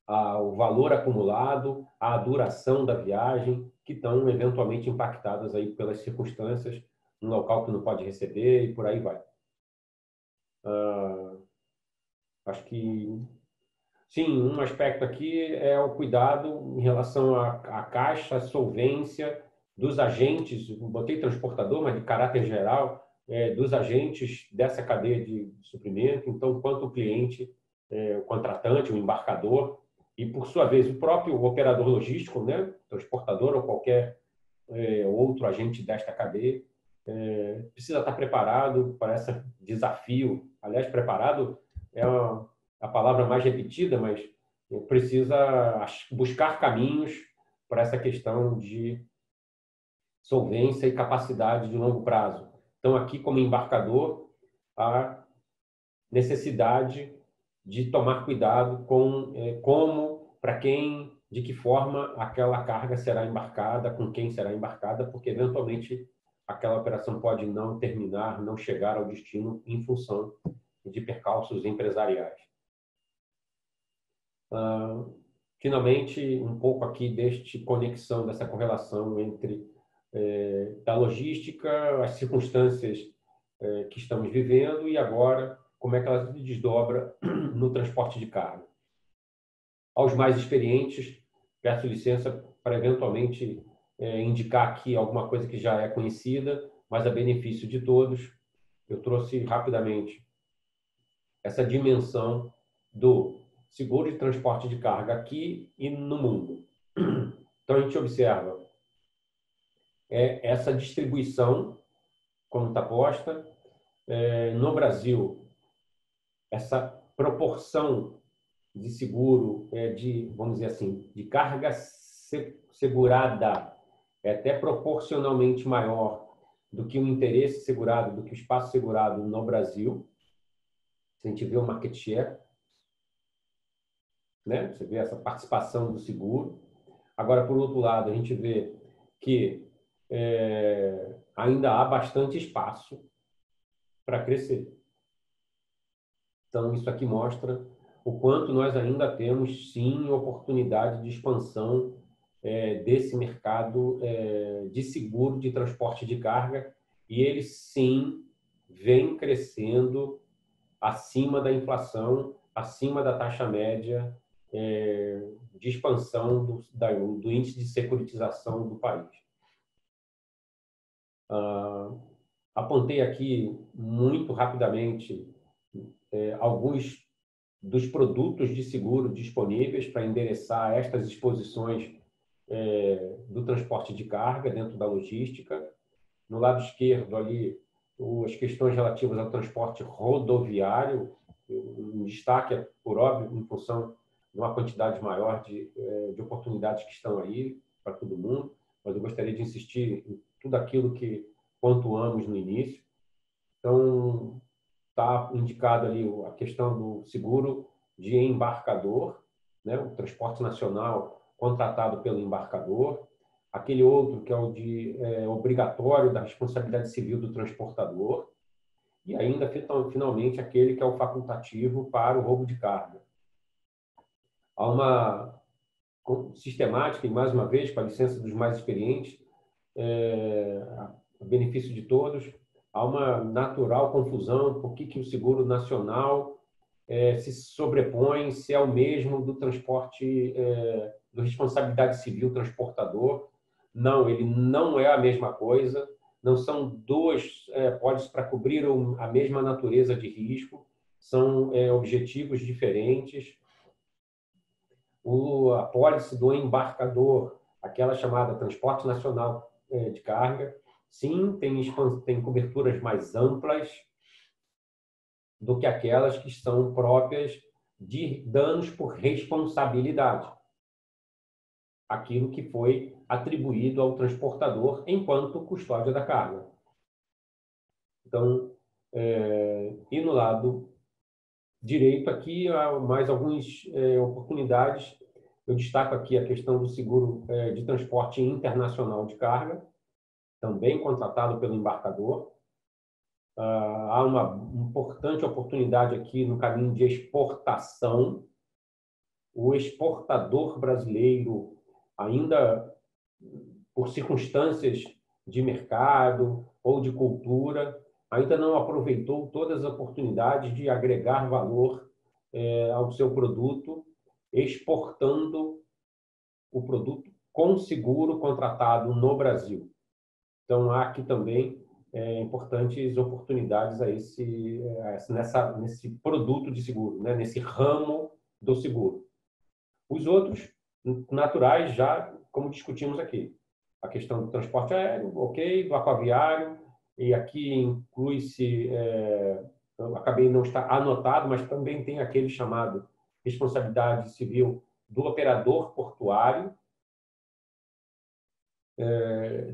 ao valor acumulado, à duração da viagem, que estão eventualmente impactadas aí pelas circunstâncias, um local que não pode receber e por aí vai. Acho que, sim, um aspecto aqui é o cuidado em relação à caixa, à solvência dos agentes, botei transportador, mas de caráter geral, dos agentes dessa cadeia de suprimento. Então, quanto o cliente, o contratante, o embarcador, e, por sua vez, o próprio operador logístico, né, transportador ou qualquer outro agente desta cadeia, precisa estar preparado para esse desafio. Aliás, preparado é a palavra mais repetida, mas precisa buscar caminhos para essa questão de solvência e capacidade de longo prazo. Então, aqui, como embarcador, a necessidade de tomar cuidado com como, para quem, de que forma aquela carga será embarcada, com quem será embarcada, porque, eventualmente, aquela operação pode não terminar, não chegar ao destino em função de percalços empresariais. Finalmente, um pouco aqui desta conexão, dessa correlação entre da logística, as circunstâncias que estamos vivendo e agora como é que ela se desdobra no transporte de carga. Aos mais experientes, peço licença para eventualmente indicar aqui alguma coisa que já é conhecida, mas a benefício de todos. Eu trouxe rapidamente essa dimensão do seguro de transporte de carga aqui e no mundo. Então, a gente observa essa distribuição, como está posta. No Brasil, essa proporção de seguro, vamos dizer assim, de carga segurada é até proporcionalmente maior do que o interesse segurado, do que o espaço segurado no Brasil. Se a gente vê o market share, né? Você vê essa participação do seguro. Agora, por outro lado, a gente vê que ainda há bastante espaço para crescer. Então, isso aqui mostra o quanto nós ainda temos, sim, oportunidade de expansão desse mercado de seguro de transporte de carga, e ele, sim, vem crescendo acima da inflação, acima da taxa média de expansão do índice de securitização do país. Apontei aqui muito rapidamente alguns dos produtos de seguro disponíveis para endereçar estas exposições do transporte de carga dentro da logística. No lado esquerdo, ali, as questões relativas ao transporte rodoviário, um destaque, por óbvio, em função de uma quantidade maior de oportunidades que estão aí para todo mundo, mas eu gostaria de insistir em tudo aquilo que pontuamos no início. Então, está indicado ali a questão do seguro de embarcador, né? O transporte nacional contratado pelo embarcador, aquele outro que é o de obrigatório da responsabilidade civil do transportador, e ainda, finalmente, aquele que é o facultativo para o roubo de carga. Há uma sistemática, e mais uma vez, com a licença dos mais experientes, a benefício de todos, há uma natural confusão por que o seguro nacional se sobrepõe, se é o mesmo do transporte, do responsabilidade civil transportador. Não, ele não é a mesma coisa, não são dois pólices para cobrir a mesma natureza de risco, são objetivos diferentes. A pólice do embarcador, aquela chamada Transporte Nacional de Carga, sim, tem coberturas mais amplas do que aquelas que são próprias de danos por responsabilidade. Aquilo que foi atribuído ao transportador enquanto custódia da carga. Então, e no lado direito aqui, há mais algumas oportunidades. Eu destaco aqui a questão do seguro de transporte internacional de carga, também contratado pelo embarcador. Há uma importante oportunidade aqui no caminho de exportação. O exportador brasileiro, ainda por circunstâncias de mercado ou de cultura, ainda não aproveitou todas as oportunidades de agregar valor ao seu produto, exportando o produto com seguro contratado no Brasil. Então, há aqui também importantes oportunidades nesse produto de seguro, né? Nesse ramo do seguro. Os outros, naturais, já como discutimos aqui. A questão do transporte aéreo, ok, do aquaviário, e aqui inclui-se, eu acabei não estar anotado, mas também tem aquele chamado responsabilidade civil do operador portuário,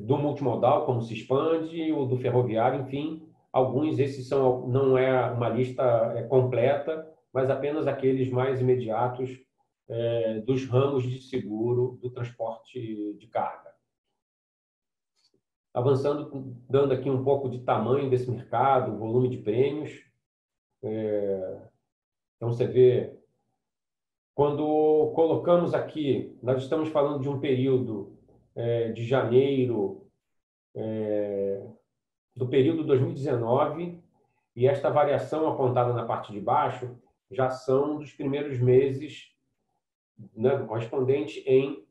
do multimodal, como se expande, o do ferroviário, enfim, alguns, esses não é uma lista completa, mas apenas aqueles mais imediatos dos ramos de seguro do transporte de carga. Avançando, dando aqui um pouco de tamanho desse mercado, volume de prêmios. Então, você vê, quando colocamos aqui, nós estamos falando de um período de janeiro, do período 2019, e esta variação apontada na parte de baixo já são dos primeiros meses, né, correspondente em...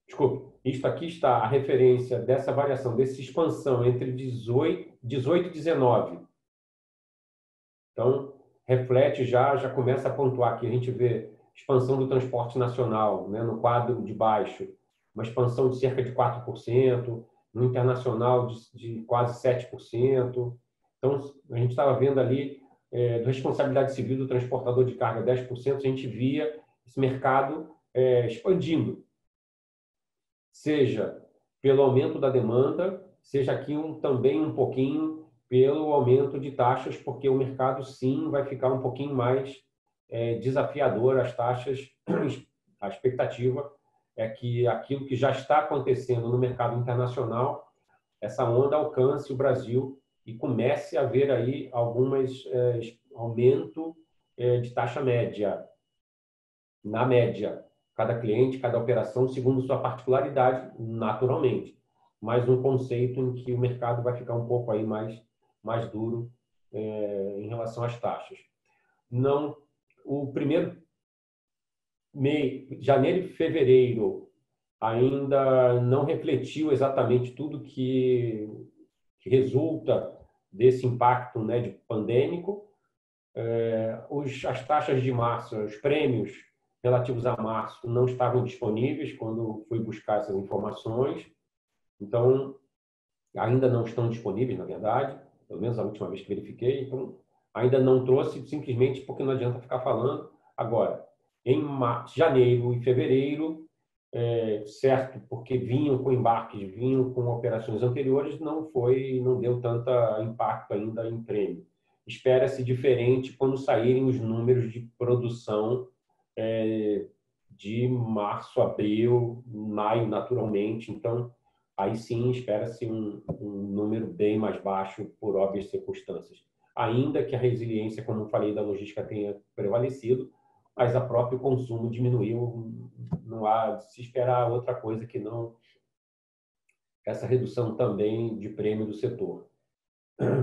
Desculpe, isto aqui está a referência dessa variação, dessa expansão entre 18 e 19. Então, reflete já começa a pontuar aqui. A gente vê expansão do transporte nacional, né, no quadro de baixo, uma expansão de cerca de 4%, no internacional de quase 7%. Então, a gente estava vendo ali, da responsabilidade civil do transportador de carga 10%, a gente via esse mercado expandindo. Seja pelo aumento da demanda, seja aqui também um pouquinho pelo aumento de taxas, porque o mercado, sim, vai ficar um pouquinho mais desafiador as taxas. A expectativa é que aquilo que já está acontecendo no mercado internacional, essa onda alcance o Brasil e comece a haver aí aumento de taxa média, na média. Cada cliente, cada operação, segundo sua particularidade, naturalmente. Mas um conceito em que o mercado vai ficar um pouco aí mais duro em relação às taxas. Não, o primeiro mês, janeiro e fevereiro, ainda não refletiu exatamente tudo que resulta desse impacto, né, de pandêmico. As taxas de março, os prêmios relativos a março não estavam disponíveis quando fui buscar essas informações. Então, ainda não estão disponíveis, na verdade, pelo menos a última vez que verifiquei. Então, ainda não trouxe, simplesmente porque não adianta ficar falando. Agora, em janeiro e fevereiro, certo, porque vinham com embarques, vinham com operações anteriores, não deu tanto impacto ainda em prêmio. Espera-se diferente quando saírem os números de produção de março, abril, maio, naturalmente. Então, aí sim espera-se um número bem mais baixo por óbvias circunstâncias. Ainda que a resiliência, como eu falei, da logística tenha prevalecido, mas o próprio consumo diminuiu, não há de se esperar outra coisa que não essa redução também de prêmio do setor.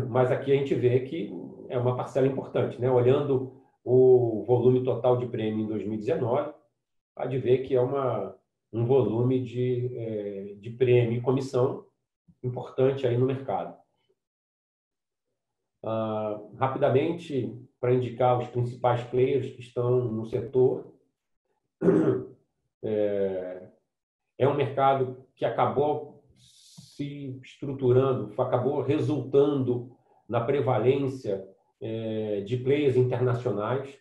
Mas aqui a gente vê que é uma parcela importante, né? Olhando o volume total de prêmio em 2019, há de ver que é um volume de prêmio e comissão importante aí no mercado. Rapidamente, para indicar os principais players que estão no setor, é um mercado que acabou se estruturando, acabou resultando na prevalência de players internacionais.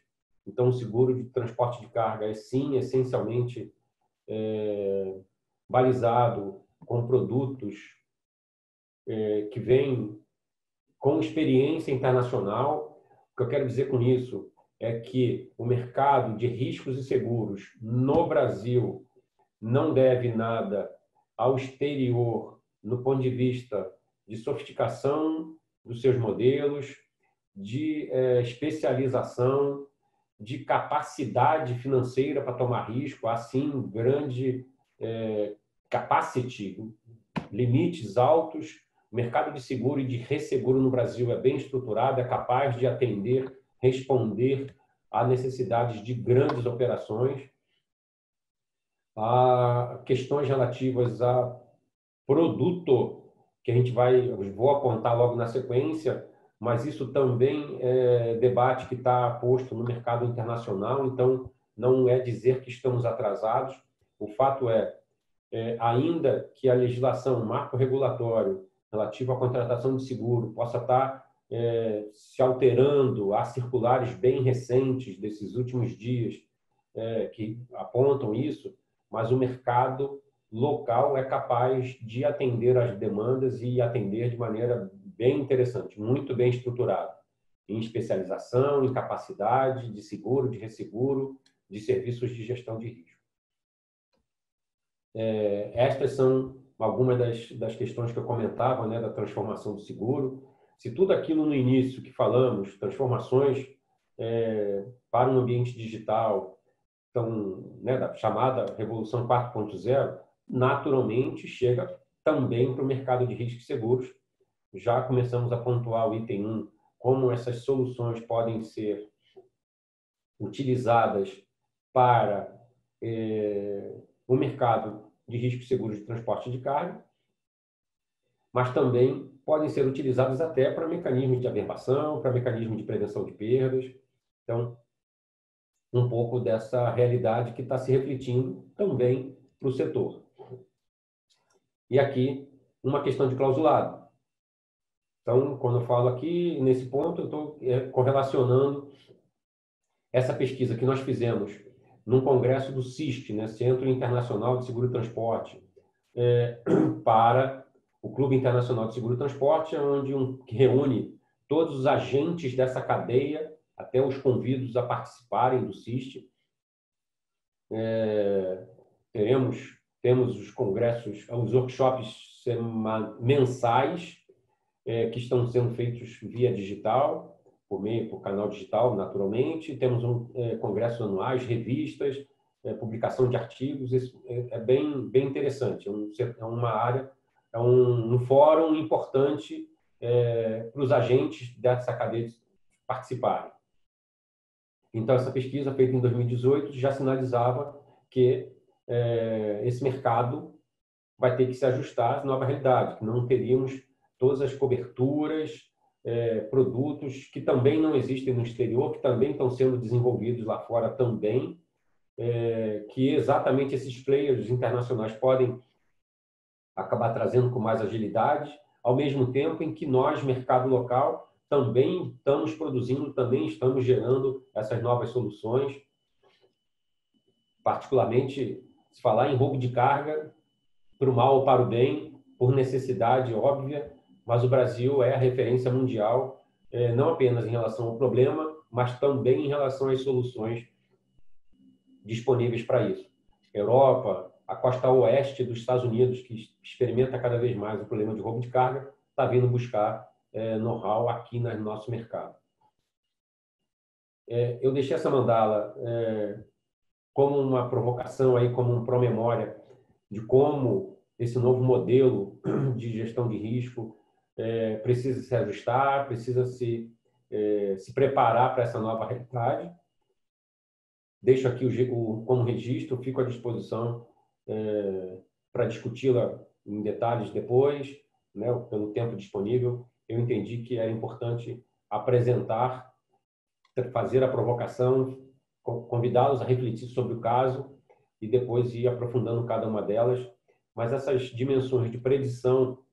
Então, o seguro de transporte de carga é, sim, essencialmente balizado com produtos que vêm com experiência internacional. O que eu quero dizer com isso é que o mercado de riscos e seguros no Brasil não deve nada ao exterior no ponto de vista de sofisticação dos seus modelos, de especialização, de capacidade financeira para tomar risco, assim, grande capacity, limites altos. O mercado de seguro e de resseguro no Brasil é bem estruturado, é capaz de atender, responder a necessidades de grandes operações. Há questões relativas a produto, que vou apontar logo na sequência, mas isso também é debate que está posto no mercado internacional, então não é dizer que estamos atrasados. O fato ainda que a legislação, o marco regulatório relativo à contratação de seguro possa estar se alterando, há circulares bem recentes desses últimos dias que apontam isso, mas o mercado local é capaz de atender às demandas e atender de maneira bem interessante, muito bem estruturado, em especialização, em capacidade de seguro, de resseguro, de serviços de gestão de risco. Estas são algumas das questões que eu comentava, né, da transformação do seguro. Se tudo aquilo no início que falamos, transformações para um ambiente digital, então, né, da chamada Revolução 4.0, naturalmente chega também para o mercado de riscos e seguros. Já começamos a pontuar o item 1, como essas soluções podem ser utilizadas para o mercado de riscos e seguros de transporte de carga, mas também podem ser utilizadas até para mecanismos de averbação, para mecanismos de prevenção de perdas. Então, um pouco dessa realidade que está se refletindo também para o setor. E aqui, uma questão de clausulado. Então, quando eu falo aqui, nesse ponto, eu estou correlacionando essa pesquisa que nós fizemos num congresso do CIST, né, Centro Internacional de Seguro e Transporte, para o Clube Internacional de Seguro e Transporte, que reúne todos os agentes dessa cadeia, até os convidos a participarem do CIST. Temos os congressos, os workshops mensais, que estão sendo feitos via digital, por canal digital, naturalmente. Temos congressos anuais, revistas, publicação de artigos. Isso é bem interessante. É uma área, é um fórum importante para os agentes dessa cadeia participarem. Então, essa pesquisa feita em 2018 já sinalizava que esse mercado vai ter que se ajustar à nova realidade, que não teríamos todas as coberturas, produtos que também não existem no exterior, que também estão sendo desenvolvidos lá fora também, que exatamente esses players internacionais podem acabar trazendo com mais agilidade, ao mesmo tempo em que nós, mercado local, também estamos produzindo, também estamos gerando essas novas soluções. Particularmente, se falar em roubo de carga, para o mal ou para o bem, por necessidade óbvia, mas o Brasil é a referência mundial, não apenas em relação ao problema, mas também em relação às soluções disponíveis para isso. Europa, a costa oeste dos Estados Unidos, que experimenta cada vez mais o problema de roubo de carga, está vindo buscar know-how aqui no nosso mercado. Eu deixei essa mandala como uma provocação, aí, como um pró-memória de como esse novo modelo de gestão de risco precisa se ajustar, precisa se preparar para essa nova realidade. Deixo aqui como registro, fico à disposição para discuti-la em detalhes depois, né, pelo tempo disponível. Eu entendi que era importante apresentar, fazer a provocação, convidá-los a refletir sobre o caso e depois ir aprofundando cada uma delas. Mas essas dimensões de predição,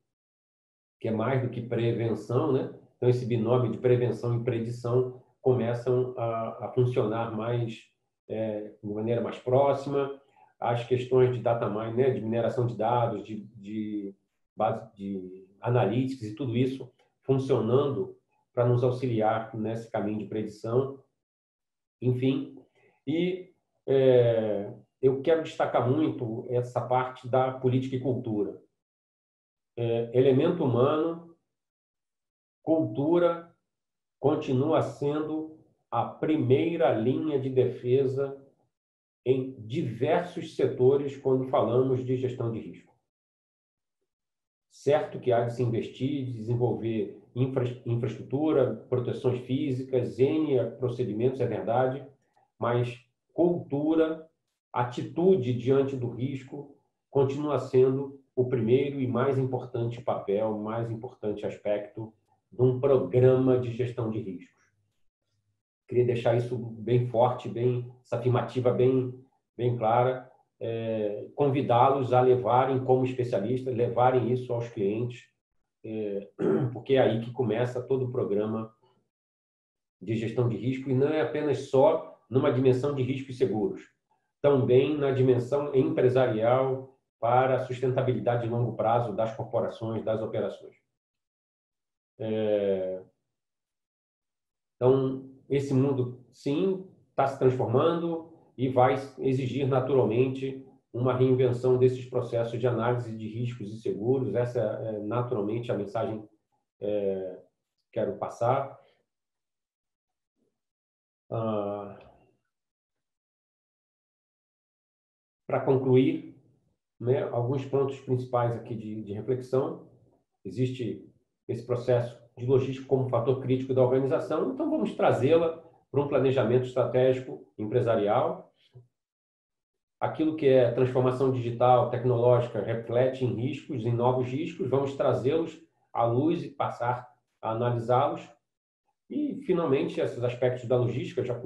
que é mais do que prevenção, né? Então, esse binômio de prevenção e predição começam a funcionar mais de maneira mais próxima. As questões de data mining, né? De mineração de dados, de base de analytics e tudo isso funcionando para nos auxiliar nesse caminho de predição. Enfim, e eu quero destacar muito essa parte da política e cultura. Elemento humano, cultura, continua sendo a primeira linha de defesa em diversos setores quando falamos de gestão de risco. Certo que há de se investir, desenvolver infraestrutura, proteções físicas, N procedimentos, é verdade, mas cultura, atitude diante do risco, continua sendo o primeiro e mais importante papel, mais importante aspecto de um programa de gestão de riscos. Queria deixar isso bem forte, essa afirmativa bem clara, convidá-los a levarem como especialistas, levarem isso aos clientes, porque é aí que começa todo o programa de gestão de risco, e não é apenas só numa dimensão de riscos seguros, também na dimensão empresarial para a sustentabilidade de longo prazo das corporações, das operações. Então, esse mundo, sim, está se transformando e vai exigir naturalmente uma reinvenção desses processos de análise de riscos e seguros. Essa é naturalmente a mensagem que quero passar. Para concluir, né, alguns pontos principais aqui de reflexão. Existe esse processo de logística como fator crítico da organização, então vamos trazê-la para um planejamento estratégico empresarial. Aquilo que é transformação digital, tecnológica, reflete em riscos, em novos riscos, vamos trazê-los à luz e passar a analisá-los. E, finalmente, esses aspectos da logística, já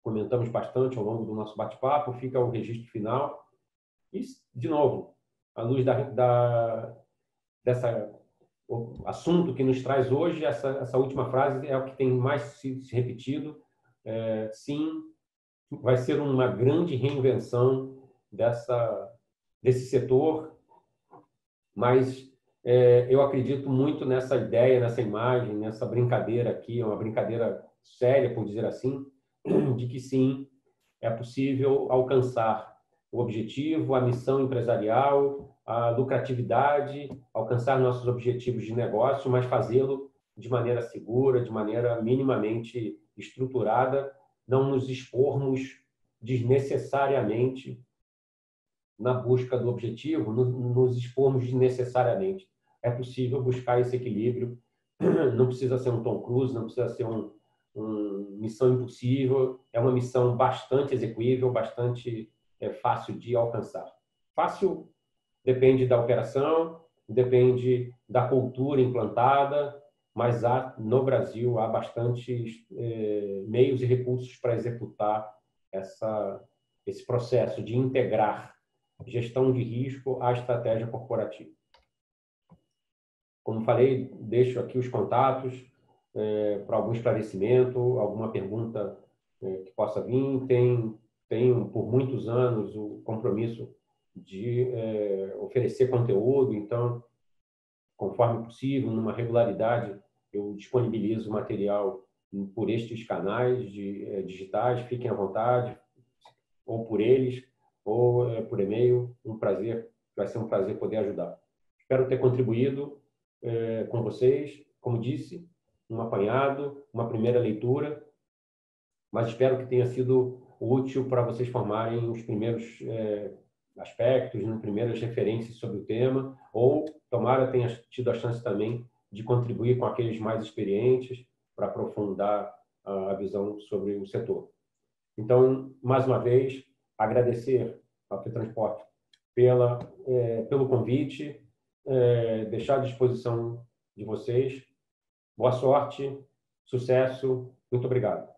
comentamos bastante ao longo do nosso bate-papo, fica o registro final. E, de novo, à luz dessa assunto que nos traz hoje, essa última frase é o que tem mais se repetido. Sim, vai ser uma grande reinvenção desse setor, mas eu acredito muito nessa ideia, nessa imagem, nessa brincadeira aqui, uma brincadeira séria, por dizer assim, de que sim, é possível alcançar o objetivo, a missão empresarial, a lucratividade, alcançar nossos objetivos de negócio, mas fazê-lo de maneira segura, de maneira minimamente estruturada, não nos expormos desnecessariamente na busca do objetivo, nos expormos desnecessariamente. É possível buscar esse equilíbrio, não precisa ser um Tom Cruise, não precisa ser um missão impossível, é uma missão bastante execuível, bastante fácil de alcançar. Fácil depende da operação, depende da cultura implantada, mas no Brasil há bastantes meios e recursos para executar esse processo de integrar gestão de risco à estratégia corporativa. Como falei, deixo aqui os contatos para algum esclarecimento, alguma pergunta que possa vir. Tenho por muitos anos o compromisso de oferecer conteúdo, então, conforme possível, numa regularidade, eu disponibilizo material por estes canais digitais. Fiquem à vontade, ou por eles, ou por e-mail. Vai ser um prazer poder ajudar. Espero ter contribuído com vocês, como disse, um apanhado, uma primeira leitura, mas espero que tenha sido útil para vocês formarem os primeiros aspectos, primeiras referências sobre o tema, ou tomara tenha tido a chance também de contribuir com aqueles mais experientes para aprofundar a visão sobre o setor. Então, mais uma vez, agradecer ao FETransporte pelo convite, deixar à disposição de vocês. Boa sorte, sucesso, muito obrigado.